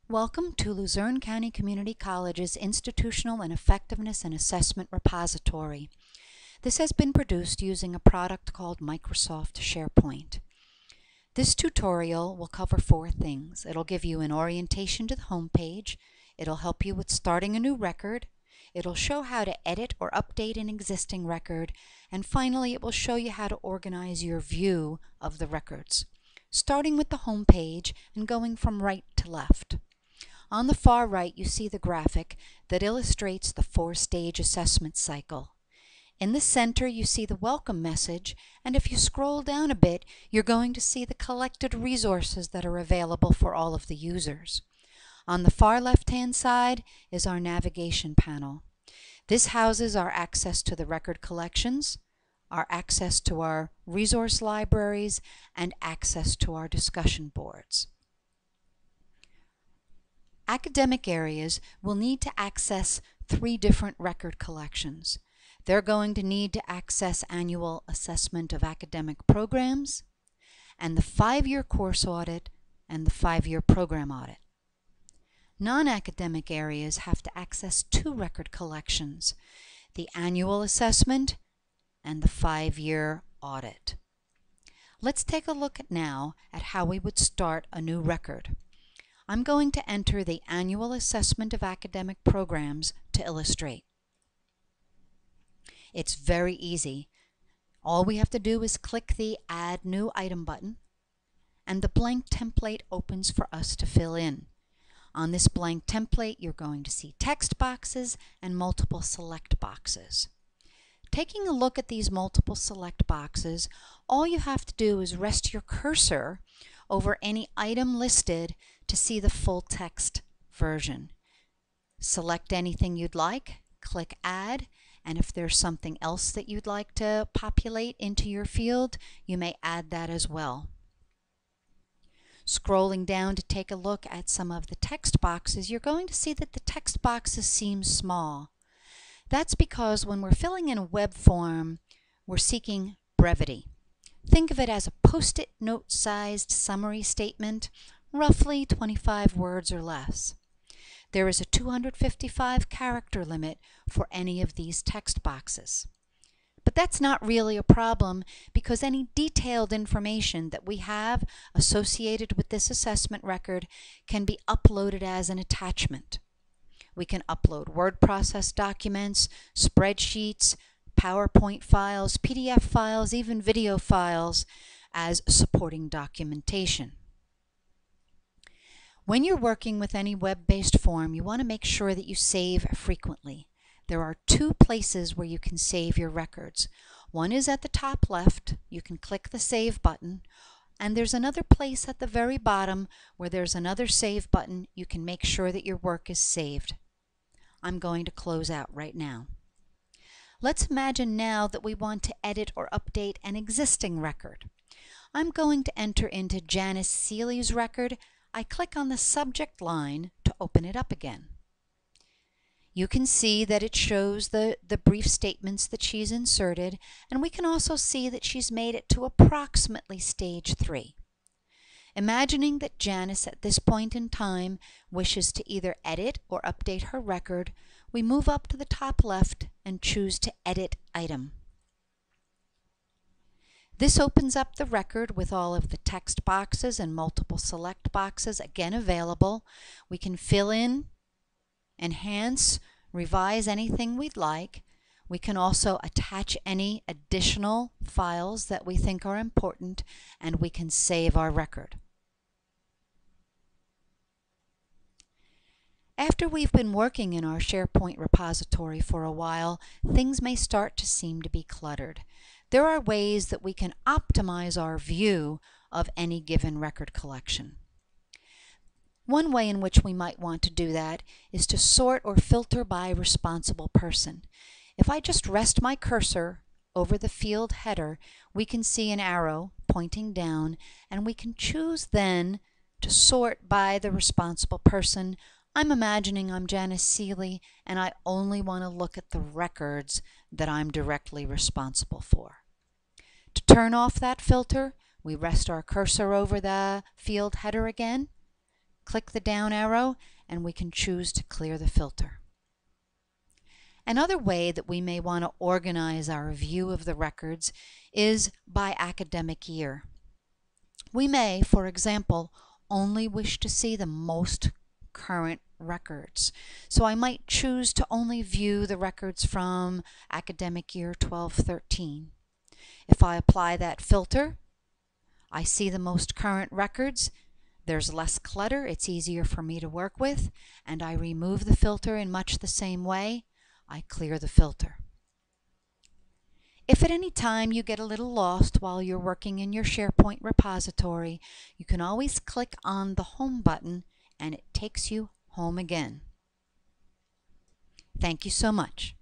Welcome to Luzerne County Community College's Institutional and Effectiveness and Assessment Repository. This has been produced using a product called Microsoft SharePoint. This tutorial will cover four things. It'll give you an orientation to the home page. It'll help you with starting a new record. It'll show how to edit or update an existing record. And finally, it will show you how to organize your view of the records, starting with the home page and going from right to left. On the far right, you see the graphic that illustrates the four-stage assessment cycle. In the center, you see the welcome message, and if you scroll down a bit, you're going to see the collected resources that are available for all of the users. On the far left-hand side is our navigation panel. This houses our access to the record collections, our access to our resource libraries, and access to our discussion boards. Academic areas will need to access three different record collections. They're going to need to access annual assessment of academic programs, and the 5-year course audit, and the 5-year program audit. Non-academic areas have to access two record collections, the annual assessment and the 5-year audit. Let's take a look now at how we would start a new record. I'm going to enter the annual assessment of academic programs to illustrate. It's very easy. All we have to do is click the Add New Item button, and the blank template opens for us to fill in. On this blank template, you're going to see text boxes and multiple select boxes. Taking a look at these multiple select boxes, all you have to do is rest your cursor over any item listed to see the full text version. Select anything you'd like, click Add, and if there's something else that you'd like to populate into your field, you may add that as well. Scrolling down to take a look at some of the text boxes, you're going to see that the text boxes seem small. That's because when we're filling in a web form, we're seeking brevity. Think of it as a Post-it note-sized summary statement, roughly 25 words or less. There is a 255 character limit for any of these text boxes. But that's not really a problem because any detailed information that we have associated with this assessment record can be uploaded as an attachment. We can upload word process documents, spreadsheets, PowerPoint files, PDF files, even video files as supporting documentation. When you're working with any web-based form, you want to make sure that you save frequently. There are two places where you can save your records. One is at the top left. You can click the Save button. And there's another place at the very bottom where there's another Save button. You can make sure that your work is saved. I'm going to close out right now. Let's imagine now that we want to edit or update an existing record. I'm going to enter into Janice Seeley's record. I click on the subject line to open it up again. You can see that it shows the brief statements that she's inserted, and we can also see that she's made it to approximately stage 3. Imagining that Janice at this point in time wishes to either edit or update her record, we move up to the top left and choose to Edit Item. This opens up the record with all of the text boxes and multiple select boxes again available. We can fill in, enhance, revise anything we'd like. We can also attach any additional files that we think are important, and we can save our record. After we've been working in our SharePoint repository for a while, things may start to seem to be cluttered. There are ways that we can optimize our view of any given record collection. One way in which we might want to do that is to sort or filter by responsible person. If I just rest my cursor over the field header, we can see an arrow pointing down, and we can choose then to sort by the responsible person. I'm imagining I'm Janice Seeley, and I only want to look at the records that I'm directly responsible for. To turn off that filter, we rest our cursor over the field header again, click the down arrow and we can choose to clear the filter. Another way that we may want to organize our view of the records is by academic year. We may, for example, only wish to see the most current records. So I might choose to only view the records from academic year 12-13. If I apply that filter, I see the most current records. There's less clutter, it's easier for me to work with, and I remove the filter in much the same way. I clear the filter. If at any time you get a little lost while you're working in your SharePoint repository, you can always click on the Home button and it takes you home again. Thank you so much.